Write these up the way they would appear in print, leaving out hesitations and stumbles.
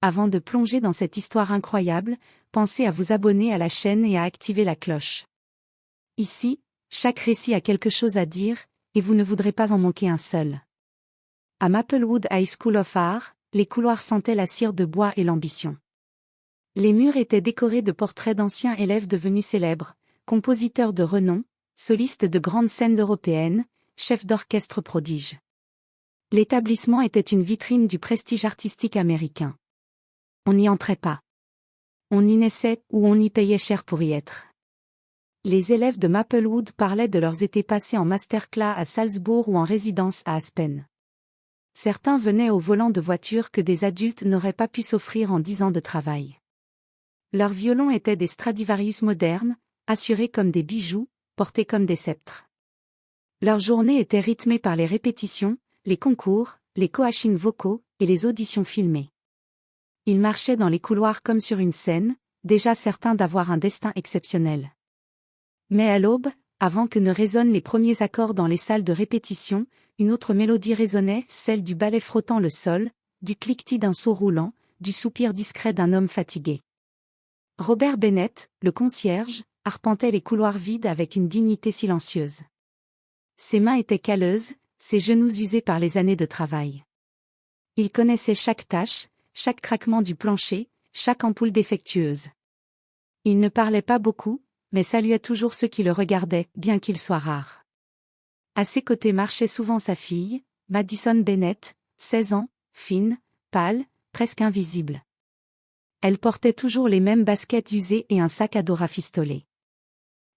avant de plonger dans cette histoire incroyable, pensez à vous abonner à la chaîne et à activer la cloche. Ici, chaque récit a quelque chose à dire, et vous ne voudrez pas en manquer un seul. À Maplewood High School of Art, les couloirs sentaient la cire de bois et l'ambition. Les murs étaient décorés de portraits d'anciens élèves devenus célèbres, compositeurs de renom, solistes de grandes scènes européennes, chefs d'orchestre prodiges. L'établissement était une vitrine du prestige artistique américain. On n'y entrait pas. On y naissait ou on y payait cher pour y être. Les élèves de Maplewood parlaient de leurs étés passés en masterclass à Salzbourg ou en résidence à Aspen. Certains venaient au volant de voitures que des adultes n'auraient pas pu s'offrir en 10 ans de travail. Leurs violons étaient des Stradivarius modernes, assurés comme des bijoux, portés comme des sceptres. Leurs journées étaient rythmées par les répétitions, les concours, les coachings vocaux et les auditions filmées. Ils marchaient dans les couloirs comme sur une scène, déjà certains d'avoir un destin exceptionnel. Mais à l'aube, avant que ne résonnent les premiers accords dans les salles de répétition, une autre mélodie résonnait, celle du balai frottant le sol, du cliquetis d'un seau roulant, du soupir discret d'un homme fatigué. Robert Bennett, le concierge, arpentait les couloirs vides avec une dignité silencieuse. Ses mains étaient calleuses, ses genoux usés par les années de travail. Il connaissait chaque tâche, chaque craquement du plancher, chaque ampoule défectueuse. Il ne parlait pas beaucoup, mais saluait toujours ceux qui le regardaient, bien qu'il soit rare. À ses côtés marchait souvent sa fille, Madison Bennett, 16 ans, fine, pâle, presque invisible. Elle portait toujours les mêmes baskets usées et un sac à dos rafistolé.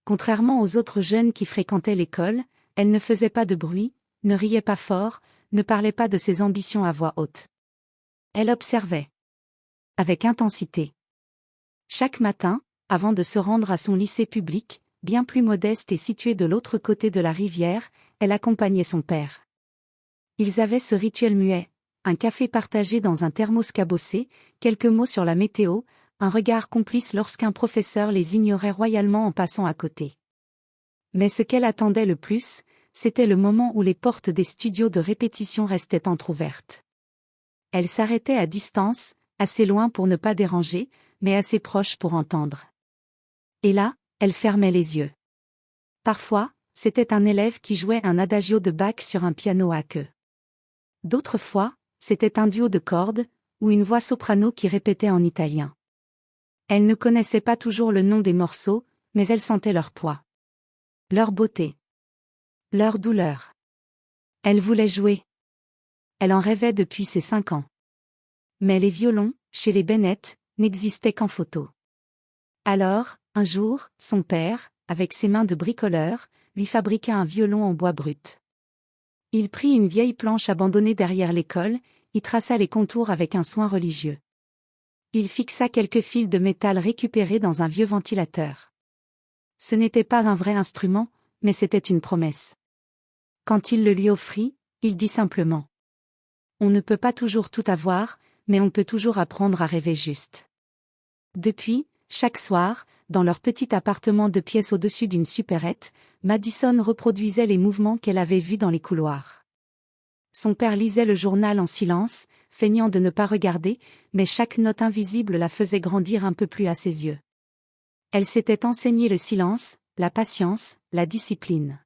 Contrairement aux autres jeunes qui fréquentaient l'école, elle ne faisait pas de bruit, ne riait pas fort, ne parlait pas de ses ambitions à voix haute. Elle observait. Avec intensité. Chaque matin, avant de se rendre à son lycée public, bien plus modeste et situé de l'autre côté de la rivière, elle accompagnait son père. Ils avaient ce rituel muet, un café partagé dans un thermos cabossé, quelques mots sur la météo, un regard complice lorsqu'un professeur les ignorait royalement en passant à côté. Mais ce qu'elle attendait le plus, c'était le moment où les portes des studios de répétition restaient entr'ouvertes. Elle s'arrêtait à distance, assez loin pour ne pas déranger, mais assez proche pour entendre. Et là, elle fermait les yeux. Parfois, c'était un élève qui jouait un adagio de Bach sur un piano à queue. D'autres fois, c'était un duo de cordes, ou une voix soprano qui répétait en italien. Elle ne connaissait pas toujours le nom des morceaux, mais elle sentait leur poids. Leur beauté. Leur douleur. Elle voulait jouer. Elle en rêvait depuis ses 5 ans. Mais les violons, chez les Bennett, n'existaient qu'en photo. Alors, un jour, son père, avec ses mains de bricoleur, lui fabriqua un violon en bois brut. Il prit une vieille planche abandonnée derrière l'école, y traça les contours avec un soin religieux. Il fixa quelques fils de métal récupérés dans un vieux ventilateur. Ce n'était pas un vrai instrument, mais c'était une promesse. Quand il le lui offrit, il dit simplement : « On ne peut pas toujours tout avoir, mais on peut toujours apprendre à rêver juste. » Depuis, chaque soir, dans leur petit appartement de pièces au-dessus d'une supérette, Madison reproduisait les mouvements qu'elle avait vus dans les couloirs. Son père lisait le journal en silence, feignant de ne pas regarder, mais chaque note invisible la faisait grandir un peu plus à ses yeux. Elle s'était enseigné le silence, la patience, la discipline.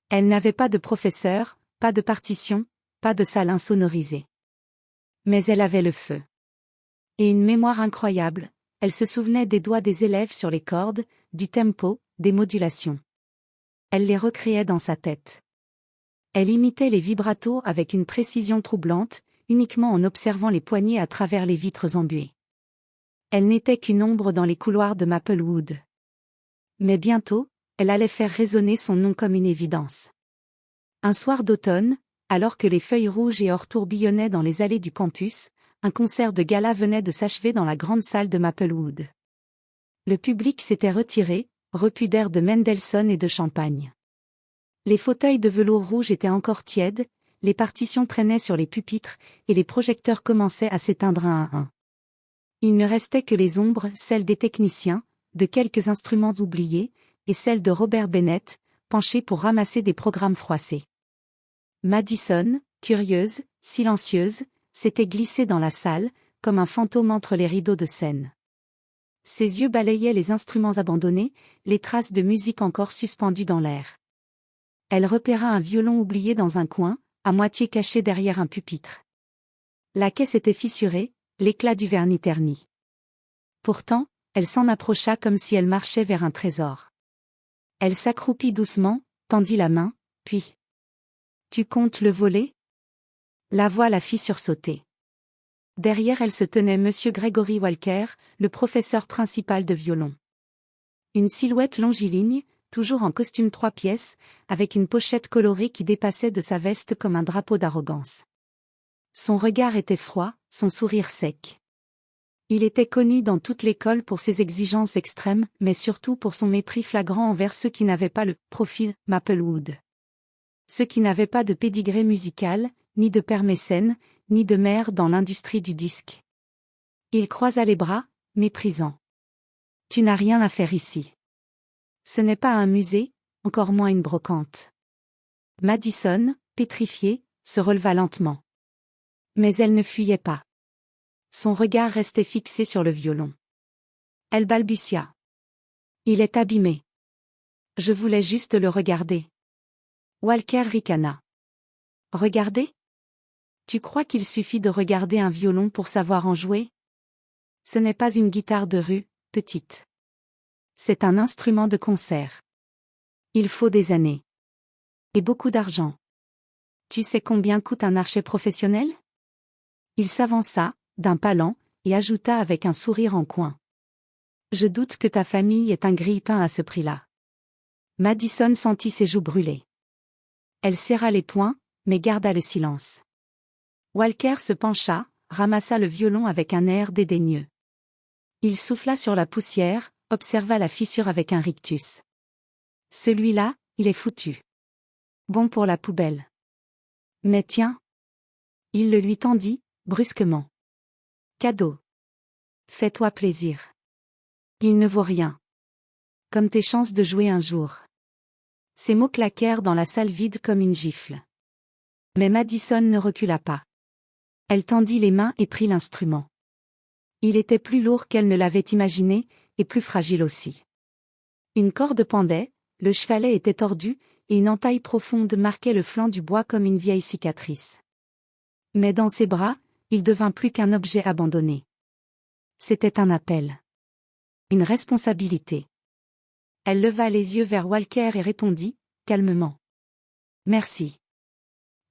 Elle n'avait pas de professeur, pas de partition, pas de salle insonorisée. Mais elle avait le feu. Et une mémoire incroyable, elle se souvenait des doigts des élèves sur les cordes, du tempo, des modulations. Elle les recréait dans sa tête. Elle imitait les vibratos avec une précision troublante, uniquement en observant les poignets à travers les vitres embuées. Elle n'était qu'une ombre dans les couloirs de Maplewood. Mais bientôt, elle allait faire résonner son nom comme une évidence. Un soir d'automne, alors que les feuilles rouges et or tourbillonnaient dans les allées du campus, un concert de gala venait de s'achever dans la grande salle de Maplewood. Le public s'était retiré, repu d'air de Mendelssohn et de champagne. Les fauteuils de velours rouge étaient encore tièdes, les partitions traînaient sur les pupitres, et les projecteurs commençaient à s'éteindre un à un. Il ne restait que les ombres, celles des techniciens, de quelques instruments oubliés, et celles de Robert Bennett, penché pour ramasser des programmes froissés. Madison, curieuse, silencieuse, s'était glissée dans la salle, comme un fantôme entre les rideaux de scène. Ses yeux balayaient les instruments abandonnés, les traces de musique encore suspendues dans l'air. Elle repéra un violon oublié dans un coin, à moitié caché derrière un pupitre. La caisse était fissurée, l'éclat du vernis terni. Pourtant, elle s'en approcha comme si elle marchait vers un trésor. Elle s'accroupit doucement, tendit la main, puis... « Tu comptes le voler ?» La voix la fit sursauter. Derrière elle se tenait Monsieur Gregory Walker, le professeur principal de violon. Une silhouette longiligne, toujours en costume 3 pièces, avec une pochette colorée qui dépassait de sa veste comme un drapeau d'arrogance. Son regard était froid, son sourire sec. Il était connu dans toute l'école pour ses exigences extrêmes, mais surtout pour son mépris flagrant envers ceux qui n'avaient pas le « profil Maplewood ». Ceux qui n'avaient pas de pédigré musical, ni de père mécène, ni de mère dans l'industrie du disque. Il croisa les bras, méprisant. « Tu n'as rien à faire ici. Ce n'est pas un musée, encore moins une brocante. » Madison, pétrifiée, se releva lentement. Mais elle ne fuyait pas. Son regard restait fixé sur le violon. Elle balbutia. « Il est abîmé. Je voulais juste le regarder. » Walker ricana. « Regarder ? Tu crois qu'il suffit de regarder un violon pour savoir en jouer ? Ce n'est pas une guitare de rue, petite. C'est un instrument de concert. Il faut des années. Et beaucoup d'argent. Tu sais combien coûte un archet professionnel ? » Il s'avança, d'un pas lent, et ajouta avec un sourire en coin. « Je doute que ta famille ait un grille-pain à ce prix-là. » Madison sentit ses joues brûler. Elle serra les poings, mais garda le silence. Walker se pencha, ramassa le violon avec un air dédaigneux. Il souffla sur la poussière, observa la fissure avec un rictus. « Celui-là, il est foutu. Bon pour la poubelle. Mais tiens. » Il le lui tendit, brusquement. « Cadeau. Fais-toi plaisir. Il ne vaut rien. Comme tes chances de jouer un jour. » Ces mots claquèrent dans la salle vide comme une gifle. Mais Madison ne recula pas. Elle tendit les mains et prit l'instrument. Il était plus lourd qu'elle ne l'avait imaginé, et plus fragile aussi. Une corde pendait, le chevalet était tordu, et une entaille profonde marquait le flanc du bois comme une vieille cicatrice. Mais dans ses bras, il devint plus qu'un objet abandonné. C'était un appel. Une responsabilité. Elle leva les yeux vers Walker et répondit, calmement. « Merci. »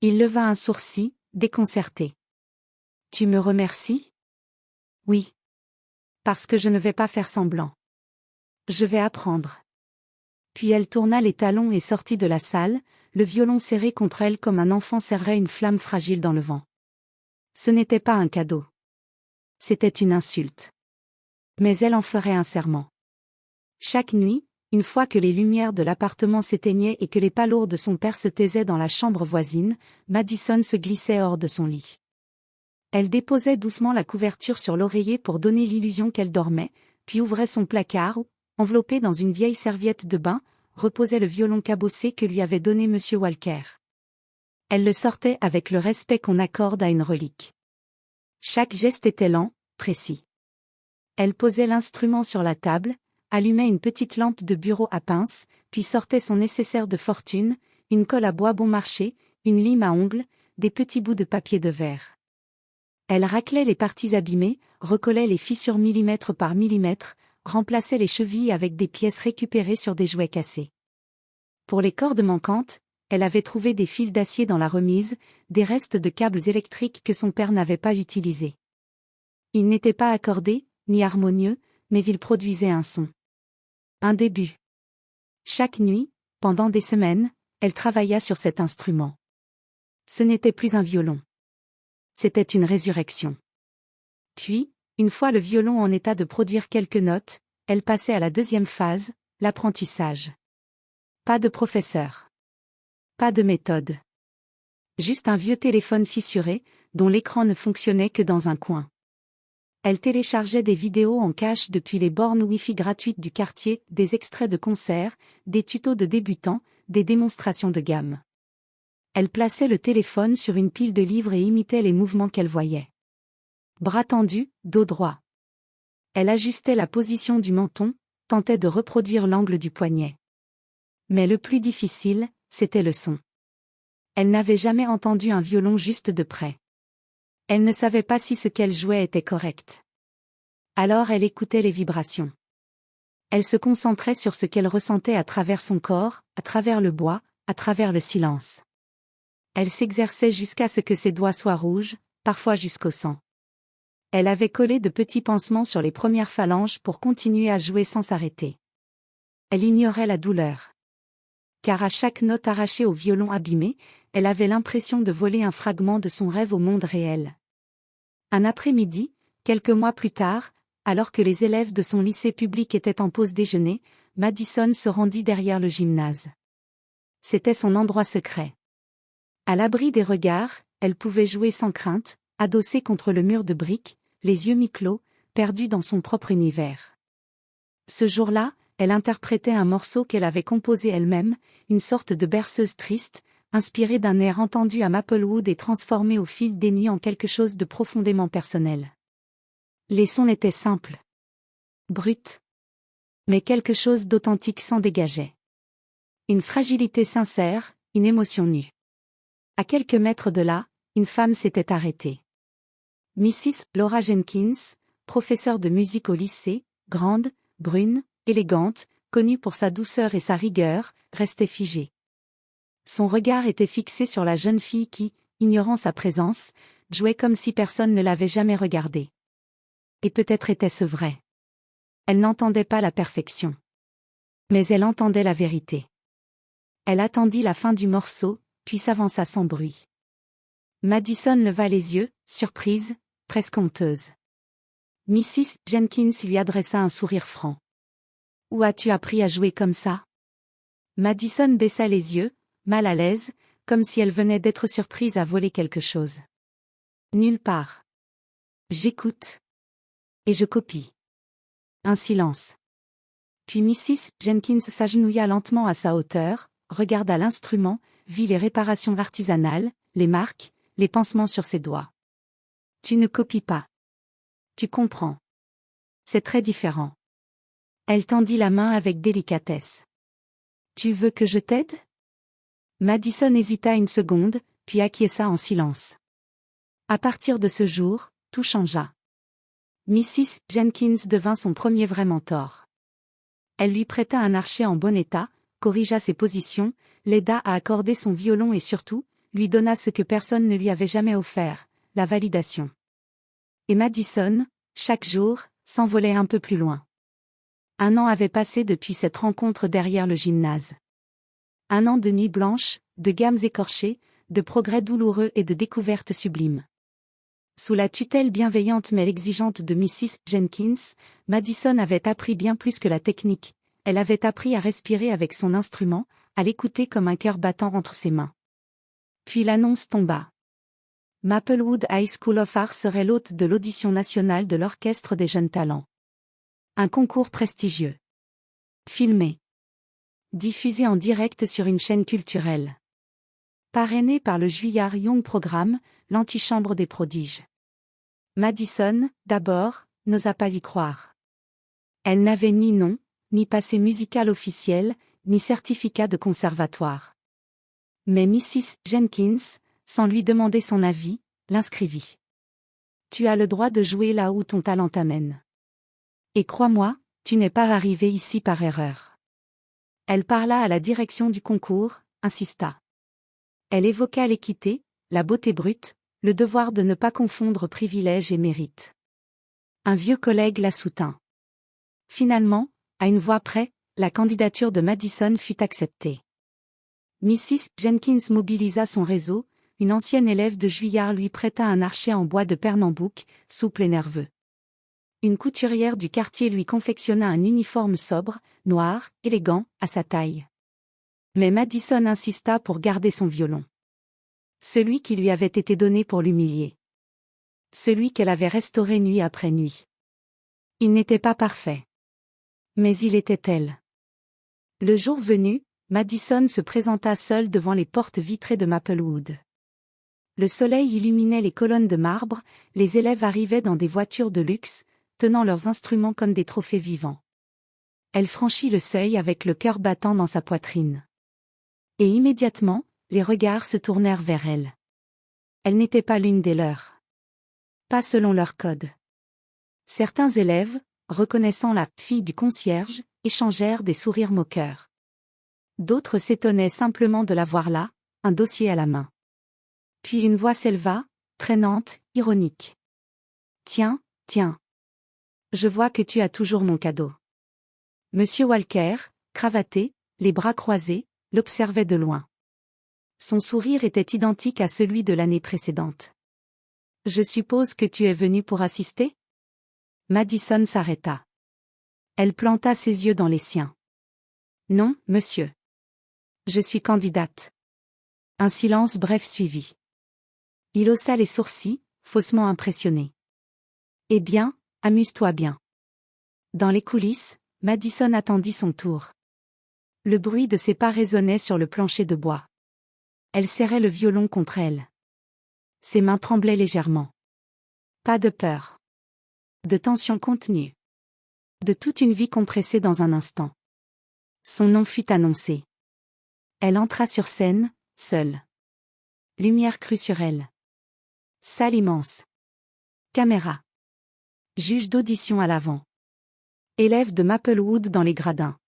Il leva un sourcil, déconcerté. « Tu me remercies ? » ?»« Oui. Parce que je ne vais pas faire semblant. Je vais apprendre. » Puis elle tourna les talons et sortit de la salle, le violon serré contre elle comme un enfant serrait une flamme fragile dans le vent. Ce n'était pas un cadeau. C'était une insulte. Mais elle en ferait un serment. Chaque nuit, une fois que les lumières de l'appartement s'éteignaient et que les pas lourds de son père se taisaient dans la chambre voisine, Madison se glissait hors de son lit. Elle déposait doucement la couverture sur l'oreiller pour donner l'illusion qu'elle dormait, puis ouvrait son placard où, enveloppé dans une vieille serviette de bain, reposait le violon cabossé que lui avait donné M. Walker. Elle le sortait avec le respect qu'on accorde à une relique. Chaque geste était lent, précis. Elle posait l'instrument sur la table, allumait une petite lampe de bureau à pince, puis sortait son nécessaire de fortune, une colle à bois bon marché, une lime à ongles, des petits bouts de papier de verre. Elle raclait les parties abîmées, recollait les fissures millimètre par millimètre, remplaçait les chevilles avec des pièces récupérées sur des jouets cassés. Pour les cordes manquantes, elle avait trouvé des fils d'acier dans la remise, des restes de câbles électriques que son père n'avait pas utilisés. Ils n'étaient pas accordés, ni harmonieux, mais ils produisaient un son. Un début. Chaque nuit, pendant des semaines, elle travailla sur cet instrument. Ce n'était plus un violon. C'était une résurrection. Puis, une fois le violon en état de produire quelques notes, elle passait à la deuxième phase, l'apprentissage. Pas de professeur. Pas de méthode. Juste un vieux téléphone fissuré, dont l'écran ne fonctionnait que dans un coin. Elle téléchargeait des vidéos en cache depuis les bornes Wi-Fi gratuites du quartier, des extraits de concerts, des tutos de débutants, des démonstrations de gamme. Elle plaçait le téléphone sur une pile de livres et imitait les mouvements qu'elle voyait. Bras tendus, dos droit. Elle ajustait la position du menton, tentait de reproduire l'angle du poignet. Mais le plus difficile, c'était le son. Elle n'avait jamais entendu un violon juste de près. Elle ne savait pas si ce qu'elle jouait était correct. Alors elle écoutait les vibrations. Elle se concentrait sur ce qu'elle ressentait à travers son corps, à travers le bois, à travers le silence. Elle s'exerçait jusqu'à ce que ses doigts soient rouges, parfois jusqu'au sang. Elle avait collé de petits pansements sur les premières phalanges pour continuer à jouer sans s'arrêter. Elle ignorait la douleur. Car à chaque note arrachée au violon abîmé, elle avait l'impression de voler un fragment de son rêve au monde réel. Un après-midi, quelques mois plus tard, alors que les élèves de son lycée public étaient en pause déjeuner, Madison se rendit derrière le gymnase. C'était son endroit secret. À l'abri des regards, elle pouvait jouer sans crainte, adossée contre le mur de briques, les yeux mi-clos, perdue dans son propre univers. Ce jour-là, elle interprétait un morceau qu'elle avait composé elle-même, une sorte de berceuse triste, inspirée d'un air entendu à Maplewood et transformé au fil des nuits en quelque chose de profondément personnel. Les sons étaient simples, bruts, mais quelque chose d'authentique s'en dégageait. Une fragilité sincère, une émotion nue. À quelques mètres de là, une femme s'était arrêtée. Mrs. Laura Jenkins, professeure de musique au lycée, grande, brune, élégante, connue pour sa douceur et sa rigueur, restait figée. Son regard était fixé sur la jeune fille qui, ignorant sa présence, jouait comme si personne ne l'avait jamais regardée. Et peut-être était-ce vrai. Elle n'entendait pas la perfection. Mais elle entendait la vérité. Elle attendit la fin du morceau, puis s'avança sans bruit. Madison leva les yeux, surprise, presque honteuse. Mrs. Jenkins lui adressa un sourire franc. « Où as-tu appris à jouer comme ça ?» Madison baissa les yeux, mal à l'aise, comme si elle venait d'être surprise à voler quelque chose. « Nulle part. J'écoute. Et je copie. » Un silence. Puis Mrs. Jenkins s'agenouilla lentement à sa hauteur, regarda l'instrument, vit les réparations artisanales, les marques, les pansements sur ses doigts. « Tu ne copies pas. Tu comprends. C'est très différent. » Elle tendit la main avec délicatesse. « Tu veux que je t'aide ?» Madison hésita une seconde, puis acquiesça en silence. À partir de ce jour, tout changea. Mrs. Jenkins devint son premier vrai mentor. Elle lui prêta un archet en bon état, corrigea ses positions, l'aida à accorder son violon et surtout, lui donna ce que personne ne lui avait jamais offert, la validation. Et Madison, chaque jour, s'envolait un peu plus loin. 1 an avait passé depuis cette rencontre derrière le gymnase. 1 an de nuits blanches, de gammes écorchées, de progrès douloureux et de découvertes sublimes. Sous la tutelle bienveillante mais exigeante de Mrs. Jenkins, Madison avait appris bien plus que la technique. Elle avait appris à respirer avec son instrument, à l'écouter comme un cœur battant entre ses mains. Puis l'annonce tomba. Maplewood High School of Art serait l'hôte de l'audition nationale de l'Orchestre des jeunes talents. Un concours prestigieux. Filmé. Diffusé en direct sur une chaîne culturelle. Parrainé par le Juilliard Young Programme, l'antichambre des prodiges. Madison, d'abord, n'osa pas y croire. Elle n'avait ni nom, ni passé musical officiel, ni certificat de conservatoire. Mais Mrs. Jenkins, sans lui demander son avis, l'inscrivit. « Tu as le droit de jouer là où ton talent t'amène. Et crois-moi, tu n'es pas arrivé ici par erreur. » Elle parla à la direction du concours, insista. Elle évoqua l'équité, la beauté brute, le devoir de ne pas confondre privilège et mérite. Un vieux collègue la soutint. Finalement, à une voix près, la candidature de Madison fut acceptée. Mrs. Jenkins mobilisa son réseau, une ancienne élève de Juilliard lui prêta un archet en bois de Pernambouc, souple et nerveux. Une couturière du quartier lui confectionna un uniforme sobre, noir, élégant, à sa taille. Mais Madison insista pour garder son violon. Celui qui lui avait été donné pour l'humilier. Celui qu'elle avait restauré nuit après nuit. Il n'était pas parfait. Mais il était elle. Le jour venu, Madison se présenta seule devant les portes vitrées de Maplewood. Le soleil illuminait les colonnes de marbre, les élèves arrivaient dans des voitures de luxe, tenant leurs instruments comme des trophées vivants. Elle franchit le seuil avec le cœur battant dans sa poitrine. Et immédiatement, les regards se tournèrent vers elle. Elle n'était pas l'une des leurs. Pas selon leur code. Certains élèves, reconnaissant la fille du concierge, échangèrent des sourires moqueurs. D'autres s'étonnaient simplement de la voir là, un dossier à la main. Puis une voix s'éleva, traînante, ironique. « Tiens, tiens. Je vois que tu as toujours mon cadeau. » Monsieur Walker, cravaté, les bras croisés, l'observait de loin. Son sourire était identique à celui de l'année précédente. « Je suppose que tu es venu pour assister ?» Madison s'arrêta. Elle planta ses yeux dans les siens. « Non, monsieur. Je suis candidate. » Un silence bref suivit. Il haussa les sourcils, faussement impressionné. « Eh bien, amuse-toi bien. » Dans les coulisses, Madison attendit son tour. Le bruit de ses pas résonnait sur le plancher de bois. Elle serrait le violon contre elle. Ses mains tremblaient légèrement. Pas de peur. De tension contenue. De toute une vie compressée dans un instant. Son nom fut annoncé. Elle entra sur scène, seule. Lumière crue sur elle. Salle immense. Caméra. Juge d'audition à l'avant. Élève de Maplewood dans les gradins.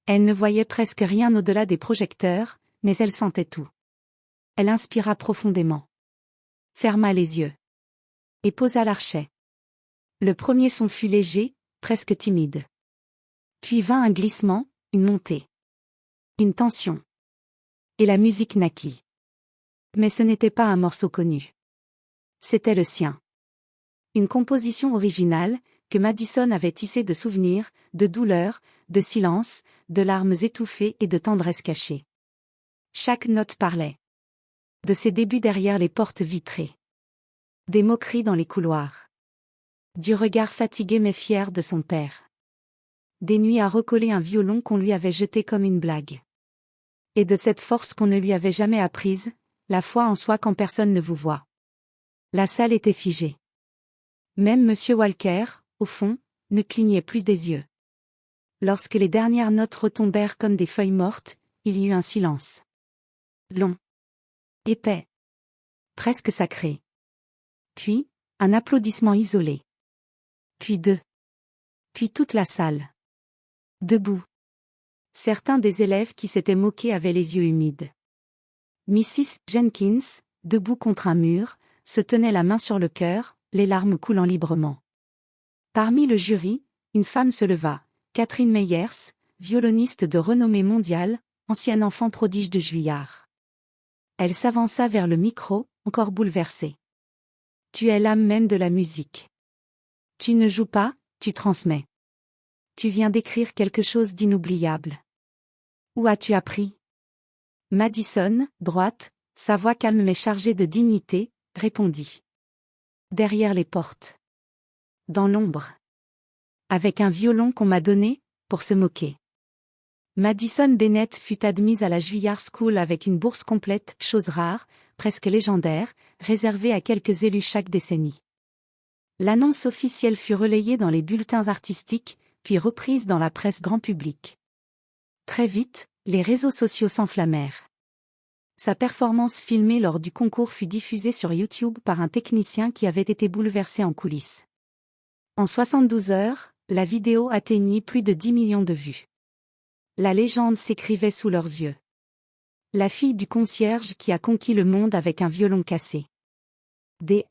Elle ne voyait presque rien au-delà des projecteurs, mais elle sentait tout. Elle inspira profondément. Ferma les yeux. Et posa l'archet. Le premier son fut léger, presque timide. Puis vint un glissement, une montée. Une tension. Et la musique naquit. Mais ce n'était pas un morceau connu. C'était le sien. Une composition originale, que Madison avait tissée de souvenirs, de douleurs, de silence, de larmes étouffées et de tendresse cachée. Chaque note parlait. De ses débuts derrière les portes vitrées. Des moqueries dans les couloirs. Du regard fatigué mais fier de son père. Des nuits à recoller un violon qu'on lui avait jeté comme une blague. Et de cette force qu'on ne lui avait jamais apprise, la foi en soi quand personne ne vous voit. La salle était figée. Même M. Walker, au fond, ne clignait plus des yeux. Lorsque les dernières notes retombèrent comme des feuilles mortes, il y eut un silence. Long. Épais. Presque sacré. Puis, un applaudissement isolé. Puis deux. Puis toute la salle. Debout. Certains des élèves qui s'étaient moqués avaient les yeux humides. Mrs. Jenkins, debout contre un mur, se tenait la main sur le cœur, les larmes coulant librement. Parmi le jury, une femme se leva, Catherine Meyers, violoniste de renommée mondiale, ancienne enfant prodige de Juillard. Elle s'avança vers le micro, encore bouleversée. « Tu es l'âme même de la musique. Tu ne joues pas, tu transmets. Tu viens d'écrire quelque chose d'inoubliable. Où as-tu appris ?» Madison, droite, sa voix calme mais chargée de dignité, répondit. « Derrière les portes. Dans l'ombre. Avec un violon qu'on m'a donné, pour se moquer. » Madison Bennett fut admise à la Juilliard School avec une bourse complète, chose rare, presque légendaire, réservée à quelques élus chaque décennie. L'annonce officielle fut relayée dans les bulletins artistiques, puis reprise dans la presse grand public. Très vite, les réseaux sociaux s'enflammèrent. Sa performance filmée lors du concours fut diffusée sur YouTube par un technicien qui avait été bouleversé en coulisses. En 72 heures, la vidéo atteignit plus de 10 millions de vues. La légende s'écrivait sous leurs yeux. La fille du concierge qui a conquis le monde avec un violon cassé. Des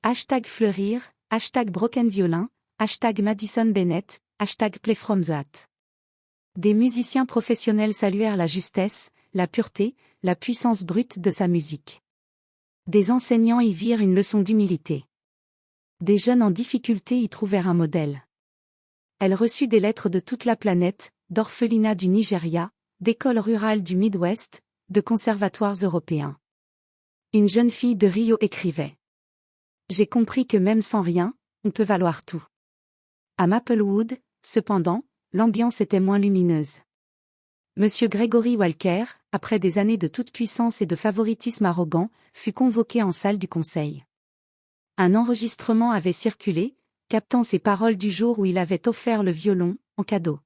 #fleurir, #brokenviolin, #Madison Bennett, #playfromthehat. Des musiciens professionnels saluèrent la justesse, la pureté, la puissance brute de sa musique. Des enseignants y virent une leçon d'humilité. Des jeunes en difficulté y trouvèrent un modèle. Elle reçut des lettres de toute la planète, d'orphelinats du Nigeria, d'écoles rurales du Midwest, de conservatoires européens. Une jeune fille de Rio écrivait. « J'ai compris que même sans rien, on peut valoir tout. » À Maplewood, cependant, l'ambiance était moins lumineuse. Monsieur Gregory Walker, après des années de toute-puissance et de favoritisme arrogant, fut convoqué en salle du conseil. Un enregistrement avait circulé, captant ses paroles du jour où il avait offert le violon, en cadeau.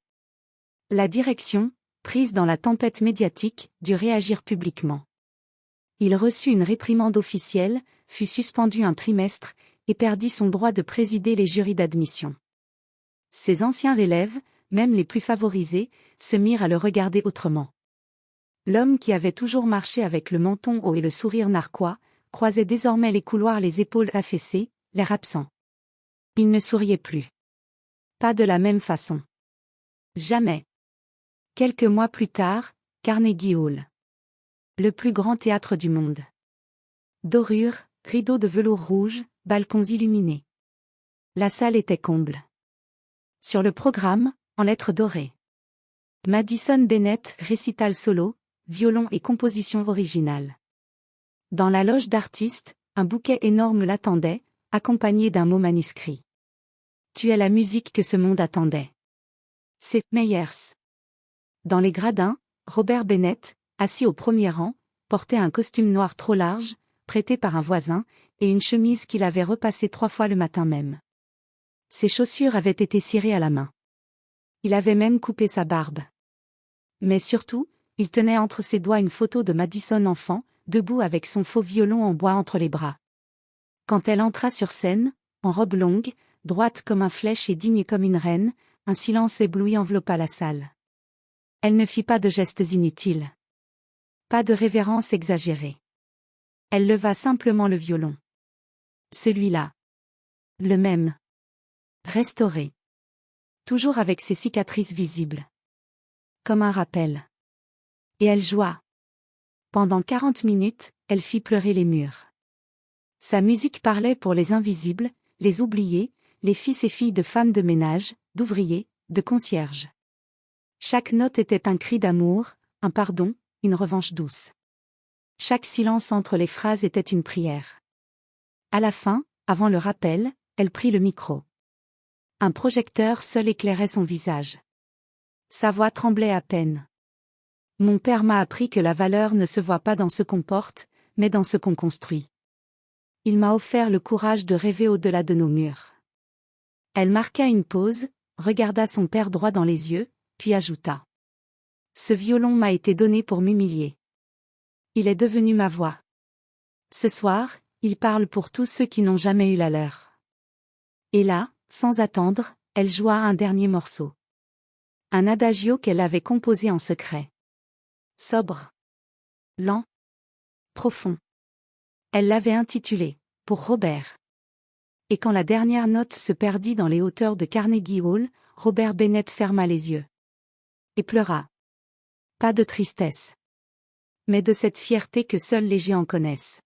La direction, prise dans la tempête médiatique, dut réagir publiquement. Il reçut une réprimande officielle, fut suspendu un trimestre, et perdit son droit de présider les jurys d'admission. Ses anciens élèves, même les plus favorisés, se mirent à le regarder autrement. L'homme qui avait toujours marché avec le menton haut et le sourire narquois, croisait désormais les couloirs les épaules affaissées, l'air absent. Il ne souriait plus. Pas de la même façon. Jamais. Quelques mois plus tard, Carnegie Hall. Le plus grand théâtre du monde. Dorures, rideaux de velours rouge, balcons illuminés. La salle était comble. Sur le programme, en lettres dorées. Madison Bennett, récital solo, violon et composition originale. Dans la loge d'artistes, un bouquet énorme l'attendait, accompagné d'un mot manuscrit. Tu es la musique que ce monde attendait. C'est Meyers. Dans les gradins, Robert Bennett, assis au premier rang, portait un costume noir trop large, prêté par un voisin, et une chemise qu'il avait repassée 3 fois le matin même. Ses chaussures avaient été cirées à la main. Il avait même coupé sa barbe. Mais surtout, il tenait entre ses doigts une photo de Madison enfant, debout avec son faux violon en bois entre les bras. Quand elle entra sur scène, en robe longue, droite comme un flèche et digne comme une reine, un silence ébloui enveloppa la salle. Elle ne fit pas de gestes inutiles. Pas de révérence exagérée. Elle leva simplement le violon. Celui-là. Le même. Restauré. Toujours avec ses cicatrices visibles. Comme un rappel. Et elle joua. Pendant 40 minutes, elle fit pleurer les murs. Sa musique parlait pour les invisibles, les oubliés, les fils et filles de femmes de ménage, d'ouvriers, de concierges. Chaque note était un cri d'amour, un pardon, une revanche douce. Chaque silence entre les phrases était une prière. À la fin, avant le rappel, elle prit le micro. Un projecteur seul éclairait son visage. Sa voix tremblait à peine. Mon père m'a appris que la valeur ne se voit pas dans ce qu'on porte, mais dans ce qu'on construit. Il m'a offert le courage de rêver au-delà de nos murs. Elle marqua une pause, regarda son père droit dans les yeux, puis ajouta. Ce violon m'a été donné pour m'humilier. Il est devenu ma voix. Ce soir, il parle pour tous ceux qui n'ont jamais eu la leur. Et là, sans attendre, elle joua un dernier morceau. Un adagio qu'elle avait composé en secret. Sobre. Lent. Profond. Elle l'avait intitulé « Pour Robert ». Et quand la dernière note se perdit dans les hauteurs de Carnegie Hall, Robert Bennett ferma les yeux. Et pleura. Pas de tristesse. Mais de cette fierté que seuls les géants connaissent.